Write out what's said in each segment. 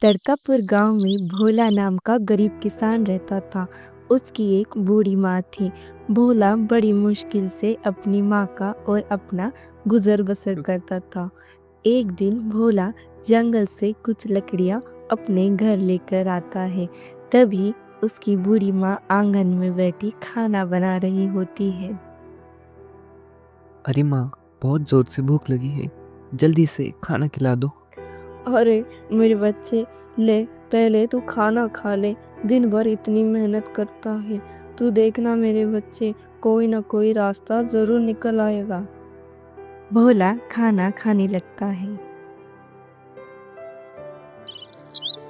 तड़कापुर गांव में भोला नाम का गरीब किसान रहता था। उसकी एक बूढ़ी माँ थी। भोला बड़ी मुश्किल से अपनी माँ का और अपना गुजर बसर करता था। एक दिन भोला जंगल से कुछ लकड़ियाँ अपने घर लेकर आता है। तभी उसकी बूढ़ी माँ आंगन में बैठी खाना बना रही होती है। अरे माँ, बहुत जोर से भूख लगी है, जल्दी से खाना खिला दो। अरे मेरे बच्चे, ले पहले तू खाना खा ले। दिन भर इतनी मेहनत करता है। तू देखना मेरे बच्चे, कोई ना कोई रास्ता जरूर निकल आएगा। भोला खाना खाने लगता है।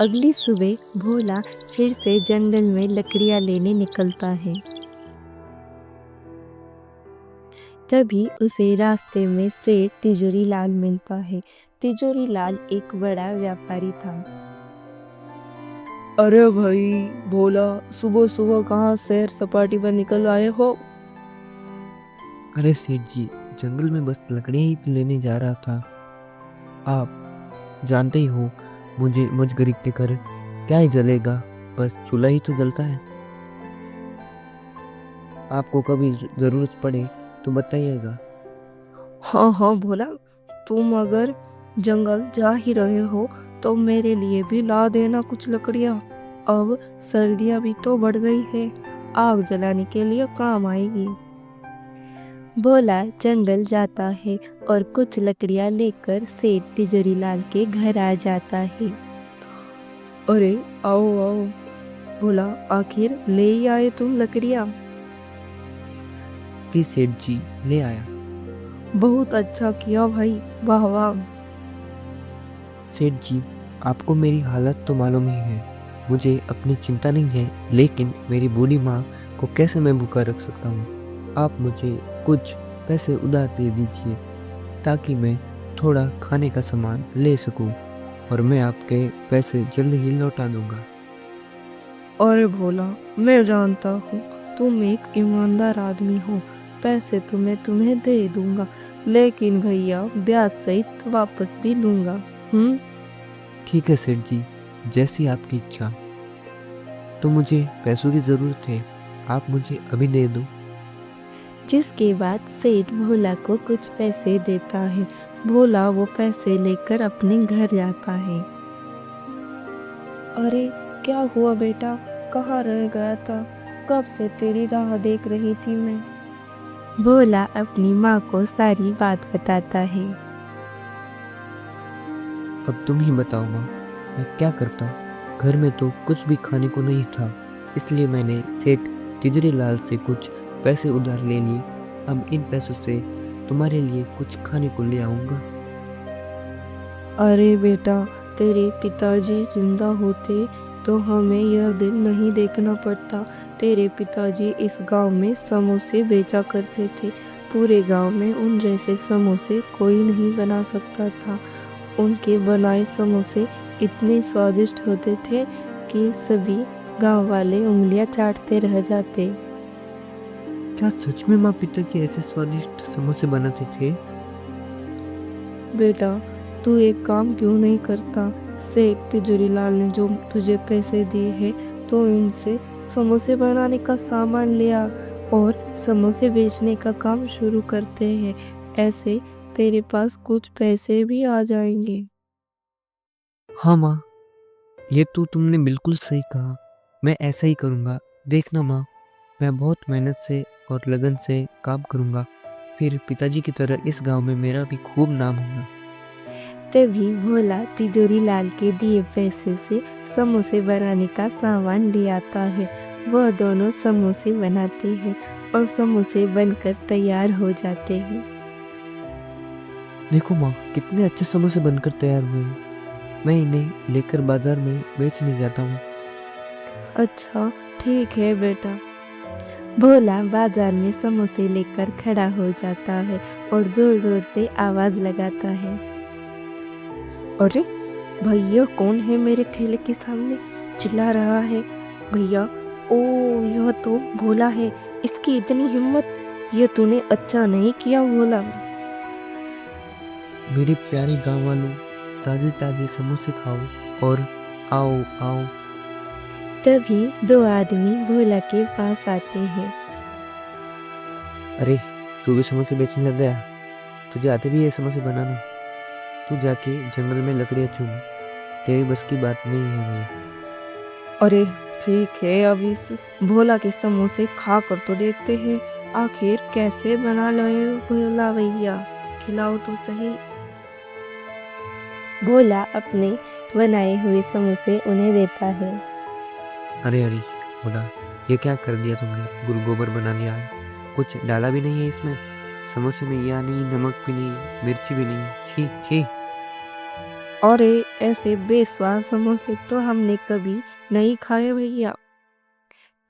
अगली सुबह भोला फिर से जंगल में लकड़ियाँ लेने निकलता है। तभी उसे रास्ते में सेठ तिजोरी लाल मिलता है। तिजोरी लाल एक बड़ा व्यापारी था। अरे भाई भोला, सुबह सुबह कहाँ सैर सपाटी पर निकल आए हो? अरे सेठ जी, जंगल में बस लकड़ियाँ ही तो लेने जा रहा था। आप जानते ही हो, मुझ गरीब के घर क्या ही जलेगा, बस चूल्हा ही तो जलता है। आपको कभी ज़रूरत पड़े तो बताइएगा। हाँ हाँ भोला, तुम अगर जंगल जा ही रहे हो तो मेरे लिए भी ला देना कुछ लकड़ियाँ। अब सर्दियाँ भी तो बढ़ गई है, आग जलाने के लिए काम आएगी। भोला जंगल जाता है और कुछ लकड़ियाँ लेकर सेठ तिजोरी लाल के घर आ जाता है। अरे आओ आओ भोला, आखिर ले ही आए तुम लकड़ियाँ? जी सेठ जी, ले आया। बहुत अच्छा किया भाई, वाह वाह। सेठ जी, आपको मेरी हालत तो मालूम ही है। मुझे अपनी चिंता नहीं है, लेकिन मेरी बूढ़ी माँ को कैसे मैं भूखा रख सकता हूँ। आप मुझे कुछ पैसे उधार दे दीजिए ताकि मैं थोड़ा खाने का सामान ले सकूं, और मैं आपके पैसे जल्द ही लौटा दूंगा। अरे भोला, मैं जानता हूँ तुम एक ईमानदार आदमी हो। पैसे तुम्हें दे दूंगा, लेकिन भैया ब्याज सहित वापस भी लूंगा। ठीक है सेठ जी, जैसी आपकी इच्छा। तो मुझे पैसों की ज़रूरत है, आप मुझे अभी दे दो। जिसके बाद सेठ भोला को कुछ पैसे देता है। भोला वो पैसे लेकर अपने घर जाता है। अरे क्या हुआ बेटा, कहाँ रह गया था? कब से तेरी राह देख रही थी मैं। भोला अपनी माँ को सारी बात बताता है। अब तुम ही बताओ माँ, मैं क्या करता। घर में तो कुछ भी खाने को नहीं था, इसलिए मैंने सेठ तिजरी लाल से कुछ पैसे उधार ले लिए। अब इन पैसों से तुम्हारे लिए कुछ खाने को ले आऊँगा। अरे बेटा, तेरे पिताजी जिंदा होते तो हमें यह दिन नहीं देखना पड़ता। तेरे पिताजी इस गांव में समोसे बेचा करते थे। पूरे गांव में उन जैसे समोसे कोई नहीं बना सकता था। उनके बनाए समोसे इतने स्वादिष्ट होते थे कि सभी गांव वाले उंगलियां चाटते रह जाते। क्या सच में माँ पिताजी ऐसे स्वादिष्ट समोसे बनाते थे? बेटा, तू एक काम क्यों नहीं करता? सेठ तिजोरी लाल ने जो तुझे पैसे दिए हैं तो इनसे समोसे बनाने का सामान ले आ और समोसे बेचने का काम शुरू करते हैं। ऐसे तेरे पास कुछ पैसे भी आ जाएंगे। हाँ माँ, ये तो तुमने बिल्कुल सही कहा। मैं ऐसा ही करूँगा। देखना माँ, मैं बहुत मेहनत से और लगन से काम करूँगा, फिर पिताजी की तरह इस गांव में मेरा भी खूब नाम होगा। तभी भोला तिजोरी लाल के दिए पैसे से समोसे बनाने का सामान ले आता है। वह दोनों समोसे बनाते हैं और समोसे बनकर तैयार हो जाते हैं। देखो माँ, कितने अच्छे समोसे बनकर तैयार हुए हैं। मैं इन्हें लेकर बाजार में बेचने जाता हूँ। अच्छा ठीक है बेटा। भोला बाजार में समोसे लेकर खड़ा हो जाता है और जोर जोर से आवाज लगाता है। अरे भैया, कौन है मेरे ठेले के सामने चिल्ला रहा है? भैया, ओ यह तो भोला है। इसकी इतनी हिम्मत, ये तूने अच्छा नहीं किया भोला। मेरे प्यारे गाँव वालों, ताज़े ताज़े समोसे खाओ और आओ आओ। तभी दो आदमी भोला के पास आते हैं। अरे, तू भी समोसे बेचने लग गया? तुझे आते भी है समोसे बनाना? तू जाके जंगल में लकड़ियाँ चुन, तेरी बस की बात नहीं है भाई। अरे ठीक है, अब इस भोला के समोसे खा कर तो देखते हैं आखिर कैसे बना रहे हो भोला भैया, खिलाओ तो सही। भोला अपने बनाए हुए समोसे उन्हें देता है। अरे अरे भोला, ये क्या कर दिया तुमने? गुल गोबर बना दिया है। कुछ डाला भी नहीं है इसमें। समोसे में या नहीं, नमक भी नहीं, मिर्ची भी नहीं। छी छी। अरे ऐसे बेस्वाद समोसे तो हमने कभी नहीं खाए भैया।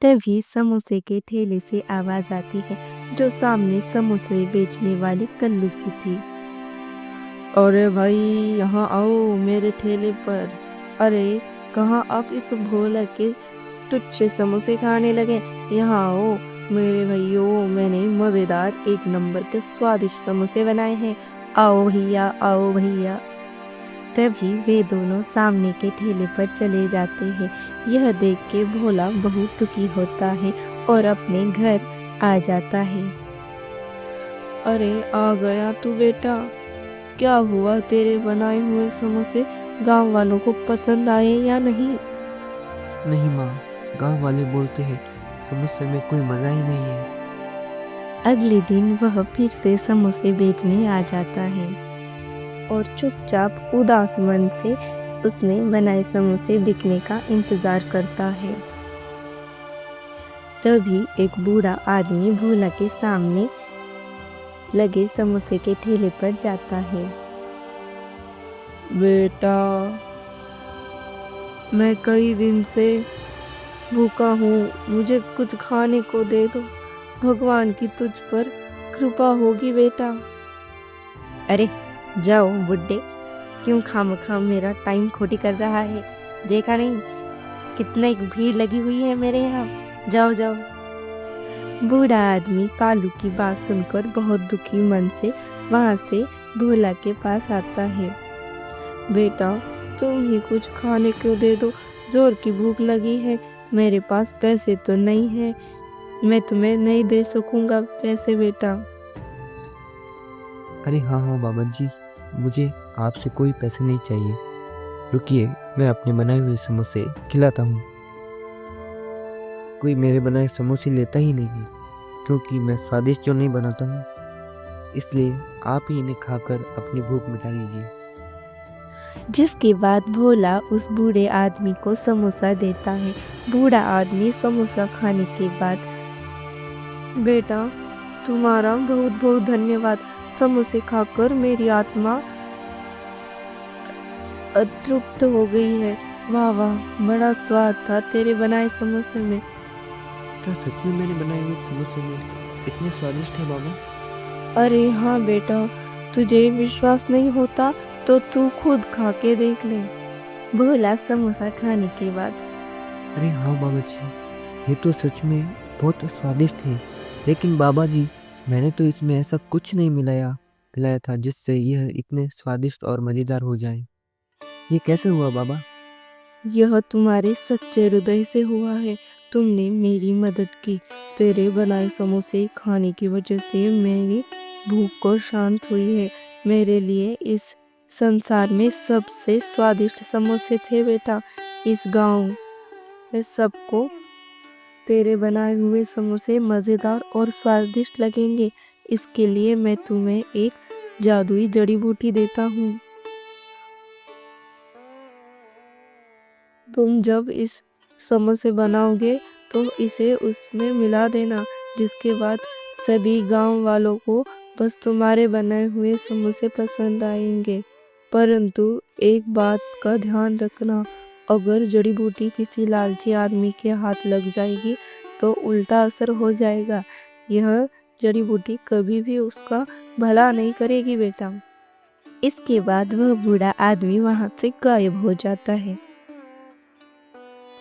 तभी समोसे के ठेले से आवाज आती है जो सामने समोसे बेचने वाले कल्लू की थी। अरे भाई, यहाँ आओ मेरे ठेले पर। अरे कहाँ आप इस भोला के टुच्चे समोसे खाने लगे? यहाँ आओ मेरे भाइयों, मैंने मजेदार एक नंबर के स्वादिष्ट समोसे बनाए हैं। आओ भैया, आओ भैया। तभी वे दोनों सामने के ठेले पर चले जाते हैं। यह देख के भोला बहुत दुखी होता है और अपने घर आ जाता है। अरे आ गया तू बेटा, क्या हुआ तेरे बनाए हुए समोसे गांव वालों को पसंद आए या नहीं? नहीं माँ, गांव वाले बोलते हैं समोसे में कोई मज़ा ही नहीं है। अगले दिन वह फिर से समोसे बेचने आ जाता है और चुपचाप उदास मन से उसने बनाए समोसे बिकने का इंतजार करता है। तभी एक बूढ़ा आदमी भोला के सामने लगे समोसे के ठेले पर जाता है। बेटा, मैं कई दिन से भूखा हूँ, मुझे कुछ खाने को दे दो। भगवान की तुझ पर कृपा होगी बेटा। अरे जाओ बुड्ढे, क्यों खामखा मेरा टाइम खोटी कर रहा है? देखा नहीं कितनी भीड़ लगी हुई है मेरे यहाँ? जाओ जाओ। बूढ़ा आदमी कालू की बात सुनकर बहुत दुखी मन से वहां से भोला के पास आता है। बेटा, तुम ही कुछ खाने को दे दो, जोर की भूख लगी है। मेरे पास पैसे तो नहीं है, मैं तुम्हें नहीं दे सकूंगा पैसे बेटा। अरे हाँ हाँ बाबा जी, मुझे आपसे कोई पैसे नहीं चाहिए। रुकिए, मैं अपने बनाए हुए समोसे खिलाता हूँ। कोई मेरे बनाए समोसे लेता ही नहीं है, क्योंकि मैं स्वादिष्ट जो नहीं बनाता हूँ। इसलिए आप ही इन्हें खाकर अपनी भूख मिटा लीजिए। जिसके बाद भोला उस बूढ़े आदमी को समोसा देता है। बूढ़ा आदमी समोसा खाने के बाद, बेटा तुम्हारा बहुत बहुत धन्यवाद, समोसे खाकर मेरी आत्मा अतृप्त हो गई है। वाह वाह, बड़ा स्वाद था तेरे बनाए समोसे में। क्या सच में मेरे बनाए हुए समोसे में इतने स्वादिष्ट है बाबा? अरे हाँ बेटा, तुझे विश्वास नहीं होता तो तू खुद खा के देख ले। भोला समोसा खाने के बाद, अरे हाँ बाबा जी, ये तो सच में बहुत स्वादिष्ट है। लेकिन बाबा जी, मैंने तो इसमें ऐसा कुछ नहीं मिलाया था जिससे यह इतने स्वादिष्ट और मज़ेदार हो जाए। ये कैसे हुआ बाबा? यह तुम्हारे सच्चे हृदय से हुआ है। तुमने मेरी मदद की। तेरे बनाए समोसे खाने की वजह से मेरी भूख को शांत हुई है। मेरे लिए इस संसार में सबसे स्वादिष्ट समोसे थे बेटा। इस गांव में सबको तेरे बनाए हुए समोसे मज़ेदार और स्वादिष्ट लगेंगे। इसके लिए मैं तुम्हें एक जादुई जड़ी बूटी देता हूँ। तुम जब इस समोसे बनाओगे तो इसे उसमें मिला देना, जिसके बाद सभी गांव वालों को बस तुम्हारे बनाए हुए समोसे पसंद आएंगे। परंतु एक बात का ध्यान रखना, अगर जड़ी बूटी किसी लालची आदमी के हाथ लग जाएगी तो उल्टा असर हो जाएगा। यह जड़ी बूटी कभी भी उसका भला नहीं करेगी बेटा। इसके बाद वह बूढ़ा आदमी वहां से गायब हो जाता है।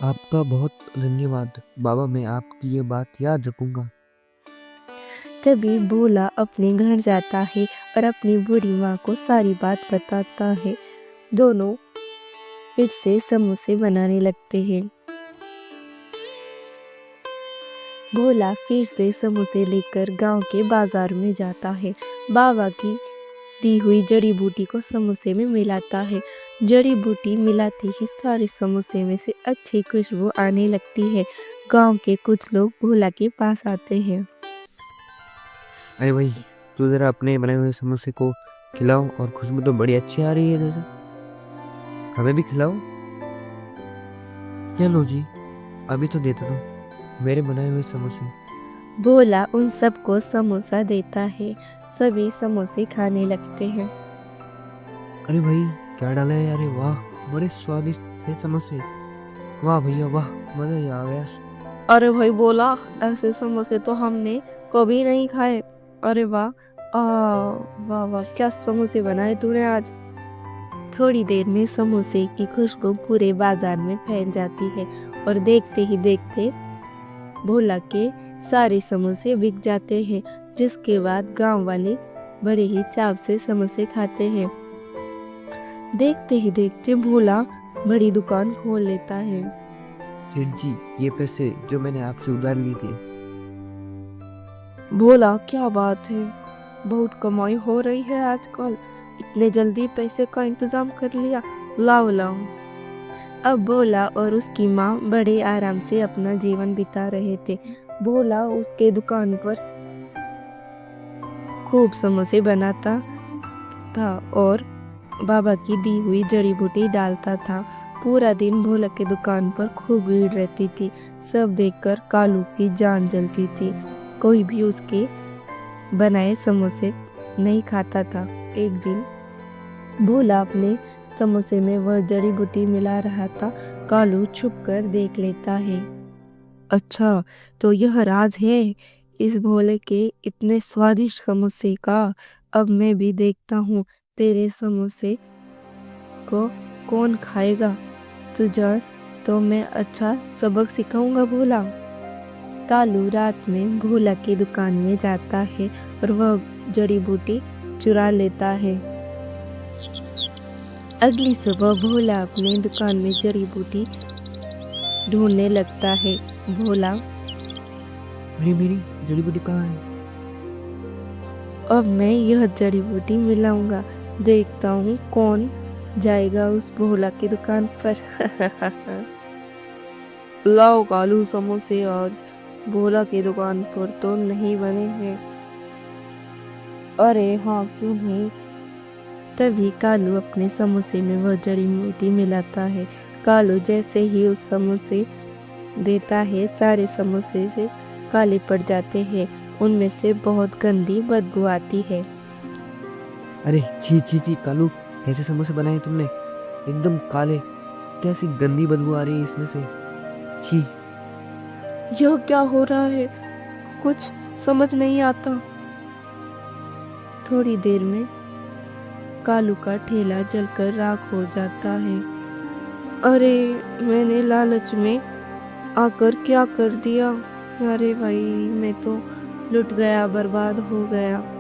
आपका बहुत धन्यवाद बाबा, मैं आपकी ये बात याद रखूंगा। तभी भोला अपने घर जाता है और अपनी बूढ़ी माँ को सारी बात बताता है। दोनों फिर से समोसे बनाने लगते हैं। भोला फिर से समोसे लेकर गांव के बाजार में जाता है। बाबा की दी हुई जड़ी बूटी को समोसे में मिलाता है। जड़ी बूटी मिलाते ही सारे समोसे में से अच्छी खुशबू आने लगती है। गांव के कुछ लोग भोला के पास आते हैं। अरे भाई, तू ज़रा अपने बनाए हुए समोसे को खिलाओ, और खुशबू तो बड़ी अच्छी आ रही है जैसे। हमें भी खिलाओ। चलो जी, अभी तो देता दो मेरे बनाए हुए समोसे। भोला उन सबको समोसा देता है। सभी समोसे खाने लगते हैं। अरे भाई, क्या डाला है? अरे वाह, बड़े स्वादिष्ट थे समोसे। वाह भैया वाह, मज़ा ही आ गया। अरे भाई बोला, ऐसे समोसे तो हमने कभी नहीं खाए। अरे वाह, वाह वाह, क्या समोसे बनाए तूने आज। थोड़ी देर में समोसे की खुशबू पूरे बाजार में फैल जाती है और देखते ही देखते भोला के सारे समोसे बिक जाते हैं। जिसके बाद गांव वाले बड़े ही चाव से समोसे खाते हैं। देखते ही देखते भोला बड़ी दुकान खोल लेता है। सेठ जी, ये पैसे जो मैंने आपसे उधार लिए थे। भोला, क्या बात है, बहुत कमाई हो रही है आजकल। इतने जल्दी पैसे का इंतजाम कर लिया। लाओ लाओ। अब भोला और उसकी माँ बड़े आराम से अपना जीवन बिता रहे थे। भोला उसके दुकान पर खूब समोसे बनाता था और बाबा की दी हुई जड़ी बूटी डालता था। पूरा दिन भोला के दुकान पर खूब भीड़ रहती थी। सब देखकर कालू की जान जलती थी। कोई भी उसके बनाए समोसे नहीं खाता था। एक दिन भोला अपने समोसे में वह जड़ी बूटी मिला रहा था। कालू छुपकर देख लेता है। अच्छा, तो यह राज है इस भोले के इतने स्वादिष्ट समोसे का। अब मैं भी देखता हूँ तेरे समोसे को कौन खाएगा। तुझे तो मैं अच्छा सबक सिखाऊंगा भोला। कालू रात में भोला की दुकान में जाता है और वह जड़ी बूटी चुरा लेता है। अगली सुबह भोला अपनी दुकान में जड़ी बूटी ढूंढने लगता है। भोला, अरे मेरी जड़ी बूटी कहाँ है? अब मैं यह जड़ी बूटी मिलाऊंगा। देखता हूँ कौन जाएगा उस भोला की दुकान पर। लाओ कालू समोसे, आज भोला की दुकान पर तो नहीं बने हैं। अरे हाँ, क्यों नहीं। तभी कालू अपने समोसे में वह जड़ी बूटी मिलाता है। कालू जैसे ही उस समोसे देता है, सारे समोसे से काले पड़ जाते हैं। उनमें से बहुत गंदी बदबू आती है। अरे छी छी छी कालू, कैसे समोसे बनाए तुमने? एकदम काले, कैसी गंदी बदबू आ रही है इसमें से। छी। यह क्या हो रहा है, कुछ समझ नहीं आता। थोड़ी देर में कालू का ठेला जलकर राख हो जाता है। अरे, मैंने लालच में आकर क्या कर दिया। अरे भाई, मैं तो लुट गया, बर्बाद हो गया।